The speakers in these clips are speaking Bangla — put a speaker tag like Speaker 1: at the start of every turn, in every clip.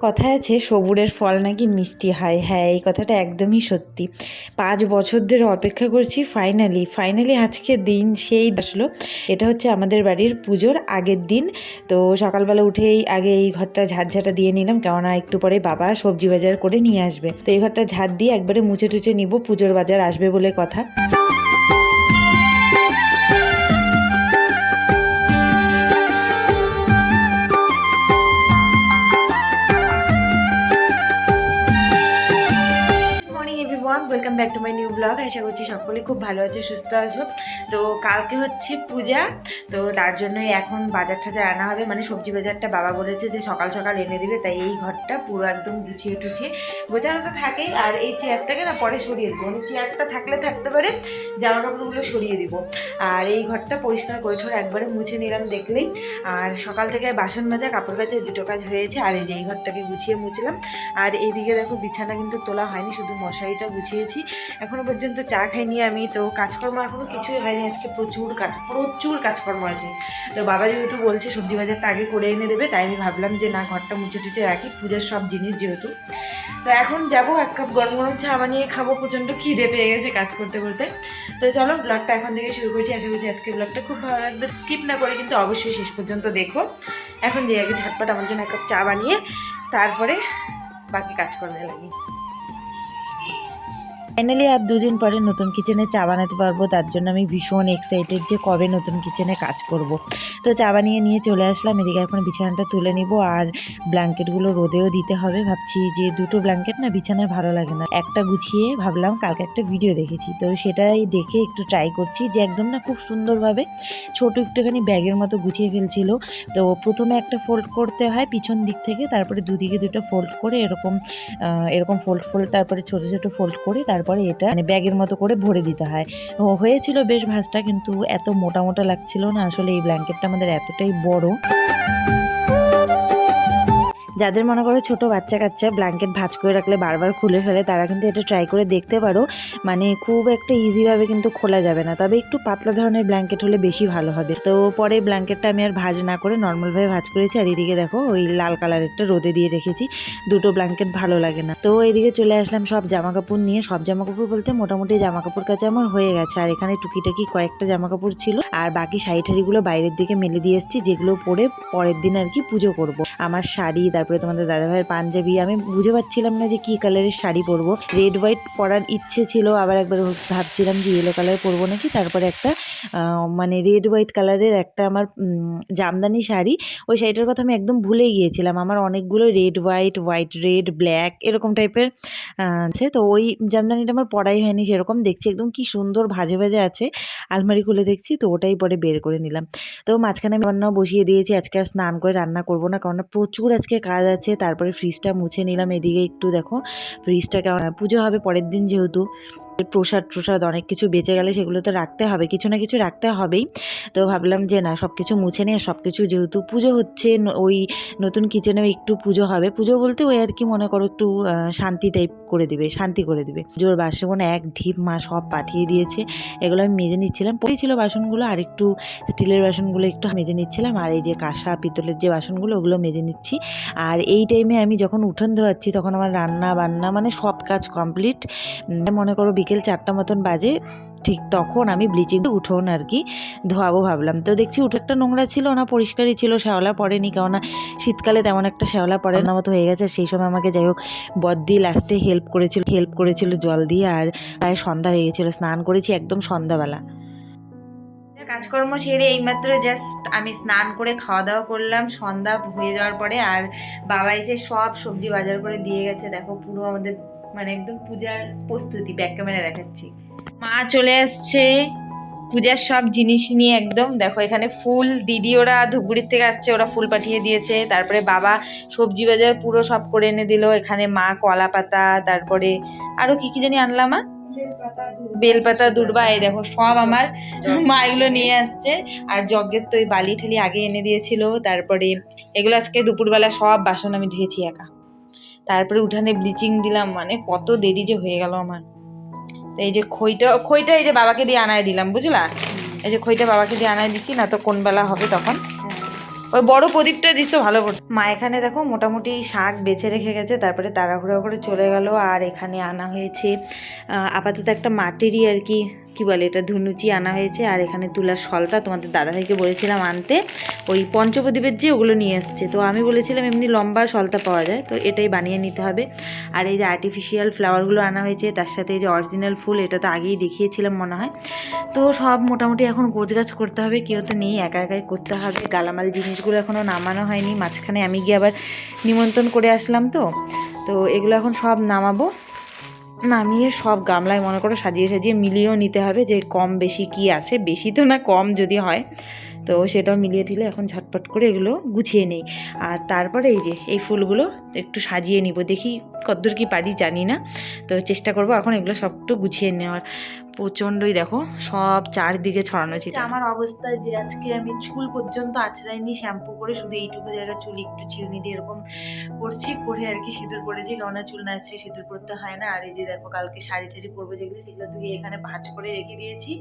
Speaker 1: কথায় আছে সবুরের ফল নাকি মিষ্টি হয়। হ্যাঁ, এই কথাটা একদমই সত্যি। 5 বছর ধরে অপেক্ষা করছি, ফাইনালি আজকে দিন সেই আসলো। এটা হচ্ছে আমাদের বাড়ির পুজোর আগের দিন। তো সকালবেলা উঠেই আগে এই ঘরটা ঝাড়ঝাটা দিয়ে নিলাম, কেননা একটু পরে বাবা সবজি বাজার করে নিয়ে আসবে। তো এই ঘরটা ঝাড় দিয়ে একবারে মুছে টুছে নিব, পুজোর বাজার আসবে বলে কথা। Welcome back to my new blog. আশা করছি সকলে খুব ভালো আছে, সুস্থ আছো। তো কালকে হচ্ছে পূজা, তো তার জন্যই এখন বাজার টাজার আনা হবে, মানে সবজি বাজারটা বাবা বলেছে যে সকাল সকাল এনে দিবে। তাই এই ঘরটা পুরো একদম গুছিয়ে টুছিয়ে, গোছানো তো থাকেই, আর এই চেয়ারটাকে না পরে সরিয়ে দেবো, মানে চেয়ারটা থাকলে থাকতে পারে, জামা কাপড়গুলো সরিয়ে দিব। আর এই ঘরটা পরিষ্কার করে ঠোর একবারে মুছে নিলাম দেখলেই। আর সকাল থেকে বাসন মাজা, কাপড় কাচা, দুটো কাজ হয়েছে। আর এই যে এই ঘরটাকে গুছিয়ে মুছলাম। আর এইদিকে দেখো বিছানা কিন্তু তোলা হয়নি, শুধু মশারিটা গুছিয়েছি। এখনো পর্যন্ত চা খাইনি আমি, তো কাজকর্ম এখনো কিছুই হয়নি। আজকে প্রচুর কাজকর্ম আছে। তো বাবা যেহেতু বলছে সবজি বাজারটা আগে করে এনে দেবে, তাই আমি ভাবলাম যে না, ঘরটা মুছে টুচে রাখি, পূজার সব জিনিস যেহেতু। তো এখন যাবো, 1 কাপ গরম গরম চা বানিয়ে খাবো, প্রচণ্ড খিদে পেয়ে গেছে কাজ করতে করতে। তো চলো ব্লগটা এখন থেকে শুরু করছি। আশা করছি আজকের ব্লগটা খুব ভালো লাগবে, স্কিপ না করে কিন্তু অবশ্যই শেষ পর্যন্ত দেখো। এখন যে আগে ঝটপট আমার জন্য 1 কাপ চা বানিয়ে তারপরে বাকি কাজকর্মে লাগি। ফাইনালি আর 2 দিন পরে নতুন কিচেনে চা বানাতে পারবো, তার জন্য আমি ভীষণ এক্সাইটেড যে কবে নতুন কিচেনে কাজ করব। তো চা বানিয়ে নিয়ে চলে আসলাম এদিকে। এখন বিছানাটা তুলে নিব, আর ব্ল্যাঙ্কেটগুলো রোদেও দিতে হবে। ভাবছি যে 2টো ব্ল্যাঙ্কেট না বিছানায় ভালো লাগে না, একটা গুছিয়ে ভাবলাম কালকে একটা ভিডিও দেখেছি, তো সেটাই দেখে একটু ট্রাই করছি যে একদম না খুব সুন্দরভাবে ছোট একটুখানি ব্যাগের মতো গুছিয়ে ফেলছিল। তো প্রথমে একটা ফোল্ড করতে হয় পিছন দিক থেকে, তারপরে দুদিকে 2টো ফোল্ড করে এরকম ফোল্ড, তারপরে ছোট ছোট ফোল্ড করে তারপরে এটা মানে ব্যাগের মতো করে ভরে দিতে হয়। হয়েছিল বেশ ভাঁজটা, কিন্তু এত মোটা মোটা লাগছিল না। আসলে এই ব্ল্যাঙ্কেটটা আমাদের এতটাই বড়, যাদের মনে করো ছোট বাচ্চা কাচ্চা ব্ল্যাঙ্কেট ভাঁজ করে রাখলে বারবার খুলে ফেলে, তারা কিন্তু এটা ট্রাই করে দেখতে পারো। মানে খুব একটা ইজিভাবে কিন্তু খোলা যাবে না, তবে একটু পাতলা ধরনের ব্ল্যাঙ্কেট হলে বেশি ভালো হবে। তো পরে ব্ল্যাঙ্কেটটা আমি আর ভাঁজ না করে নর্মালভাবে ভাঁজ করেছি। আর এদিকে দেখো ওই লাল কালারেরটা রোদে দিয়ে রেখেছি, 2টো ব্ল্যাঙ্কেট ভালো লাগে না। তো এদিকে চলে আসলাম সব জামা কাপড় নিয়ে। সব জামা কাপড় বলতে মোটামুটি জামা কাপড় কাচা আমার হয়ে গেছে, আর এখানে টুকিটাকি কয়েকটা জামা কাপড় ছিল, আর বাকি শাড়ি ঠাড়িগুলো বাইরের দিকে মেলে দিয়ে এসেছি, যেগুলো পরে পরের দিন আর কি পুজো করব। আমার শাড়ি, তারপরে তোমাদের দাদাভাইয়ের পাঞ্জাবি, আমি বুঝে পাচ্ছিলাম না যে কি কালারের শাড়ি পরবো। রেড হোয়াইট পরার ইচ্ছে ছিল, আবার একবার ভাবছিলাম যে ইয়েলো কালার পরবো নাকি। তারপরে একটা মানে রেড হোয়াইট কালারের একটা আমার জামদানি শাড়ি, ওই শাড়িটার কথা আমি একদম ভুলে গিয়েছিলাম। আমার অনেকগুলো red white, white red, black এরকম টাইপের আছে, তো ওই জামদানিটা আমার পরাই হয়নি সেরকম। দেখছি একদম কি সুন্দর ভাজে ভাজে আছে, আলমারি খুলে দেখছি, তো ওটাই পরে বের করে নিলাম। তো মাঝখানে আমি রান্নাও বসিয়ে দিয়েছি। আজকে আর স্নান করে রান্না করবো না, কারণ প্রচুর আজকে কাজ আছে। তারপরে ফ্রিজটা মুছে নিলাম। এদিকে একটু দেখো ফ্রিজটা কেমন, পুজো হবে পরের দিন যেহেতু, প্রসাদ অনেক কিছু বেঁচে গেলে সেগুলো তো রাখতে হবে, কিছু না কিছু রাখতে হবেই। তো ভাবলাম যে না, সব কিছু মুছে নিয়ে, সব কিছু যেহেতু পুজো হচ্ছে, ওই নতুন কিচেনেও একটু পুজো হবে। পুজো বলতে ওই আর কি, মনে করো একটু শান্তি করে দিবে। পুজোর বাসন এক ঢিপ মা সব পাঠিয়ে দিয়েছে, এগুলো আমি মেজে নিচ্ছিলাম। পড়েছিল বাসনগুলো, আর একটু স্টিলের বাসনগুলো একটু মেজে নিচ্ছিলাম, আর এই যে কাঁসা পিতলের যে বাসনগুলো ওগুলো মেজে নিচ্ছি। আর এই টাইমে আমি যখন উঠোন ধোয়াচ্ছি, তখন আমার রান্না বান্না মানে সব কাজ কমপ্লিট। মনে করো বিকেল 4টা মতন বাজে, ঠিক তখন আমি ব্লিচিং উঠোন আর কি ধোয়াবো ভাবলাম। তো দেখছি উঠোনটা নোংরা ছিল না, পরিষ্কারই ছিল, শ্যাওলা পড়েনি, কেননা শীতকালে তেমন একটা শ্যাওলা পড়ে না মতো হয়ে গেছে। সেই সময় আমাকে যাই হোক বদ্দি লাস্টে হেল্প করেছিল জল দিয়ে। আর প্রায় সন্ধ্যা হয়ে গেছিলো, স্নান করেছি একদম সন্ধ্যাবেলা। কাজকর্ম সেরে এইমাত্র জাস্ট আমি স্নান করে খাওয়া দাওয়া করলাম সন্ধ্যা হয়ে যাওয়ার পরে। আর বাবা এসে সব সবজি বাজার করে দিয়ে গেছে। দেখো পুরো আমাদের মানে একদম পূজার প্রস্তুতি, ব্যাক ক্যামেরা দেখাচ্ছি। মা চলে আসছে পূজার সব জিনিস নিয়ে একদম। দেখো এখানে ফুল, দিদি ওরা ধূপগুড়ির থেকে আসছে, ওরা ফুল পাঠিয়ে দিয়েছে। তারপরে বাবা সবজি বাজার পুরো সব করে এনে দিল। এখানে মা কলা পাতা, তারপরে আরো কি কি জানি আনলাম, মা বেলপাতা, দূর্বা, এই দেখো সব আমার মা এগুলো নিয়ে আসছে। আর যজ্ঞের তো ওই বালি ঠালি আগে এনে দিয়েছিল। তারপরে এগুলো আজকে দুপুরবেলা সব বাসন আমি ধুয়েছি একা। তারপরে উঠানে ব্লিচিং দিলাম, মানে কত দেরি যে হয়ে গেল আমার। তো এই যে খইটা এই যে বাবাকে দিয়ে আনায় দিলাম, বুঝলা। এই যে খইটা বাবাকে দিয়ে আনাই দিছি, না তো কোন বেলা হবে তখন। ওই বড় প্রদীপটা দিছো ভালো করে। মা এখানে দেখো মোটামুটি শাক বেছে রেখে গেছে, তারপরে তাড়াহুড়ো করে চলে গেল। আর এখানে আনা হয়েছে আপাতত একটা মাটিরই আর কি বলে এটা, ধুনুচি আনা হয়েছে। আর এখানে তুলার সলতা, তোমাদের দাদাভাইকে বলেছিলাম আনতে, ওই পঞ্চপ্রদীপের যে ওগুলো নিয়ে এসছে। তো আমি বলেছিলাম এমনি লম্বা সলতা পাওয়া যায়, তো এটাই বানিয়ে নিতে হবে। আর এই যে আর্টিফিশিয়াল ফ্লাওয়ারগুলো আনা হয়েছে, তার সাথে এই যে অরিজিনাল ফুল, এটা তো আগেই দেখিয়েছিলাম মনে হয়। তো সব মোটামুটি এখন গোছগাছ করতে হবে, কেউ তো নেই, একা একাই করতে হবে। গালামাল জিনিসগুলো এখনও নামানো হয়নি, মাঝখানে আমি গিয়ে আবার নিমন্ত্রণ করে আসলাম। তো এগুলো এখন সব নামাবো, নামিয়ে সব গামলায় মনে করো সাজিয়ে সাজিয়ে মিলিয়েও নিতে হবে যে কম বেশি কি আছে, বেশি তো না কম যদি হয়, তো সেটাও মিলিয়ে ঠিলে এখন ঝটপট করে এগুলো গুছিয়ে নেই। আর তারপরে এই যে এই ফুলগুলো একটু সাজিয়ে নিব, দেখি কতদূর কি পারি জানি না, তো চেষ্টা করব এখন এগুলো সব একটু গুছিয়ে নেওয়ার। প্রচণ্ডই দেখো সব চারদিকে ছড়ানো ছিল। আমার অবস্থা যে আজকে আমি চুল পর্যন্ত আঁচড়াইনি, শ্যাম্পু করে শুধু এইটুকু জায়গা চুল একটু চিরুনি দিয়ে এরকম করছি, করে আর কি সিঁদুর পরেছি, কারণ চুল না আসছে সিঁদুর পরতে হয় না। আর এই যে দেখো কালকে শাড়ি টাড়ি পরবো যেগুলো, সেগুলো ধুয়ে এখানে ভাঁজ করে রেখে দিয়েছি।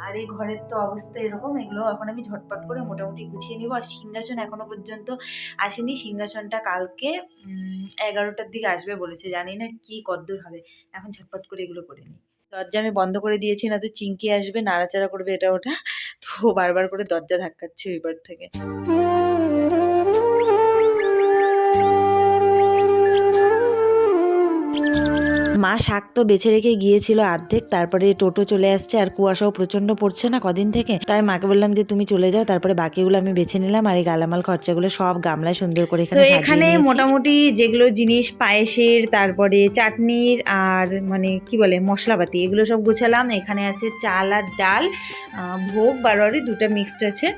Speaker 1: আর এই ঘরের তো অবস্থা এরকম, এগুলো এখন আমি ঝটপট করে মোটামুটি গুছিয়ে নিব। আর সিংহাসন এখনো পর্যন্ত আসেনি, সিংহাসনটা কালকে 11টার দিকে আসবে বলেছে, জানি না কি কদ্দূর হবে। এখন ঝটপট করে এগুলো করে নিই। দরজা আমি বন্ধ করে দিয়েছি, না তো চিংকি আসবে নাড়াচাড়া করবে এটা ওটা, তো বারবার করে দরজা ধাক্কাচ্ছে ওইবার থেকে। মা শাক তো বেছে রেখে গিয়েছিল অর্ধেক, তারপরে টোটো চলে আসছে, আর কুয়াশাও প্রচন্ড পড়ছে না কদিন থেকে, তাই মাকে বললাম যে তুমি চলে যাও, তারপরে বাকিগুলো আমি বেছে নিলাম। আর এই গালামাল খরচাগুলো সব গামলায় সুন্দর করে এখানে মোটামুটি যেগুলো জিনিস পায়েসের, তারপরে চাটনির, আর মানে কি বলে মশলাপাতি, এগুলো সব গোছালাম। এখানে আছে চাল আর ডাল, ভোগ বারোয়ারি দুটো মিক্সড আছে।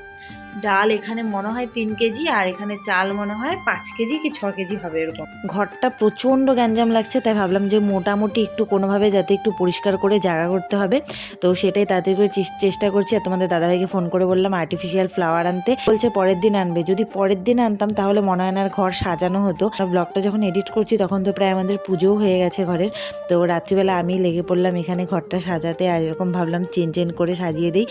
Speaker 1: ডাল এখানে মনে হয় 3 কেজি, আর এখানে চাল মনে হয় 5 কেজি কি 6 কেজি হবে এরকম। ঘরটা প্রচণ্ড গ্যাঞ্জাম লাগছে, তাই ভাবলাম যে মোটামুটি একটু কোনোভাবে যাতে একটু পরিষ্কার করে জায়গা করতে হবে, তো সেটাই তাড়াতাড়ি করে চেষ্টা করছি। আর তোমাদের দাদাভাইকে ফোন করে বললাম আর্টিফিশিয়াল ফ্লাওয়ার আনতে, বলছে পরের দিন আনবে। যদি পরের দিন আনতাম তাহলে মনে হয় না ঘর সাজানো হতো। ব্লগটা যখন এডিট করছি তখন তো প্রায় আমাদের পুজোও হয়ে গেছে ঘরের, তো রাত্রিবেলা আমি লেগে পড়লাম এখানে ঘরটা সাজাতে। আর এরকম ভাবলাম চেন করে সাজিয়ে দিই।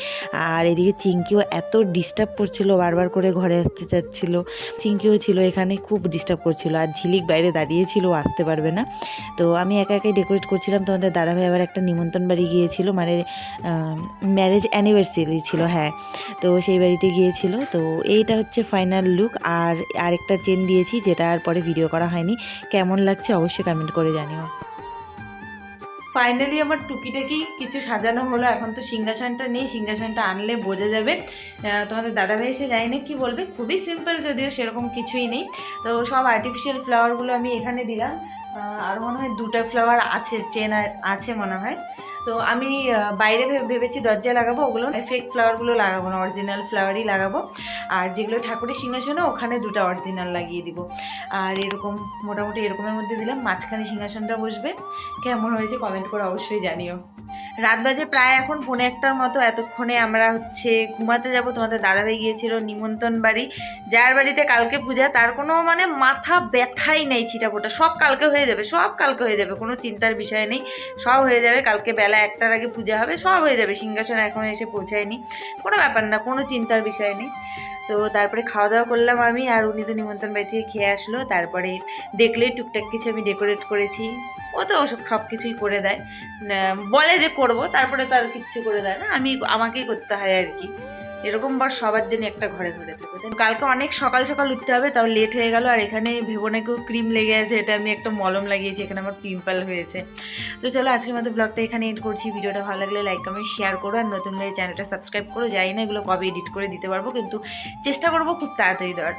Speaker 1: আর এদিকে চিংকিও এত ডিস্টার্ব ছিল, বারবার করে ঘরে আসতে চাচ্ছিল, চিংকিও ছিল এখানে, খুব ডিস্টার্ব করছিল। আর ঝিলিক বাইরে দাঁড়িয়েছিল, আসতে পারবে না। তো আমি একা একাই ডেকোরেট করছিলাম। তোমাদের দাদাভাই আবার একটা নিমন্ত্রণ বাড়ি গিয়েছিল, মানে ম্যারেজ অ্যানিভার্সারি ছিল, হ্যাঁ, তো সেই বাড়িতে গিয়েছিল। তো এইটা হচ্ছে ফাইনাল লুক। আর আরেকটা চেন দিয়েছি, যেটা আর পরে ভিডিও করা হয়নি, কেমন লাগছে অবশ্যই কমেন্ট করে জানিও। ফাইনালি আমার টুকিটাকি কিছু সাজানো হলো। এখন তো সিংহাসনটা নেই, সিংহাসনটা আনলে বোঝা যাবে। তোমাদের দাদাভাই এসে জানি না কি বলবে, খুবই সিম্পল, যদিও সেরকম কিছুই নেই। তো সব আর্টিফিশিয়াল ফ্লাওয়ারগুলো আমি এখানে দিলাম। আর মনে হয় 2টা ফ্লাওয়ার আছে, চেন আছে মনে হয়। তো আমি বাইরে ভেবেছি দরজায় লাগাবো, ওগুলো ফেক ফ্লাওয়ারগুলো লাগাবো না, অরিজিনাল ফ্লাওয়ারই লাগাবো। আর যেগুলো ঠাকুরের সিংহাসনে ওখানে 2টা অরিজিনাল লাগিয়ে দিব। আর এরকম মোটামুটি এরকমের মধ্যে দিলাম, মাঝখানে সিংহাসনটা বসবে। কেমন হয়েছে কমেন্ট করে অবশ্যই জানিও। রাত বাজে প্রায় এখন 1:45টার মতো। এতক্ষণে আমরা ঘুমাতে যাব। তোমাদের দাদাভাই গিয়েছিল নিমন্ত্রণ বাড়ি, যার বাড়িতে কালকে পূজা, তার কোনো মানে মাথা ব্যথাই নেই, ছিটাফোটা সব কালকে হয়ে যাবে, সব কালকে হয়ে যাবে, কোনো চিন্তার বিষয় নেই, সব হয়ে যাবে। কালকে বেলা 1টার আগে পূজা হবে, সব হয়ে যাবে। সিংহাসন এখনও এসে পৌঁছায়নি, কোনো ব্যাপার না, কোনো চিন্তার বিষয় নেই। তো তারপরে খাওয়া দাওয়া করলাম আমি, আর উনি তো নিমন্ত্রণ বাড়ি থেকে খেয়ে আসলো। তারপরে দেখলেই টুকটাক কিছু আমি ডেকোরেট করেছি, ও তো সব কিছুই করে দেয়, বলে যে করব, তারপরে তো আর কিচ্ছু করে দেয় না, আমাকেই করতে হয় আর কি। এরকম বার সবার জন্য একটা ঘরে ঘরে থাকে। কালকে অনেক সকাল সকাল উঠতে হবে, তাও লেট হয়ে গেল। আর এখানে ভেবনাকেও ক্রিম লেগে আছে, এটা আমি একটা মলম লাগিয়েছি, এখানে আমার পিম্পল হয়েছে। তো চলো আজকের মতো ব্লগটা এখানে এন্ড করছি। ভিডিওটা ভালো লাগলে লাইক কমেন্ট শেয়ার করো, আর নতুন হলে চ্যানেলটা সাবস্ক্রাইব করো। জানি না এগুলো কবে এডিট করে দিতে পারবো, কিন্তু চেষ্টা করবো খুব তাড়াতাড়ি দেওয়ার।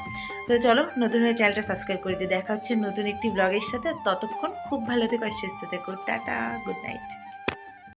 Speaker 1: তো চলো নতুন হলে চ্যানেলটা সাবস্ক্রাইব করে দিয়ে দেখা হচ্ছে নতুন একটি ব্লগের সাথে। ততক্ষণ খুব ভালো থেকো, সুস্থ থেকো, টাটা, গুড নাইট।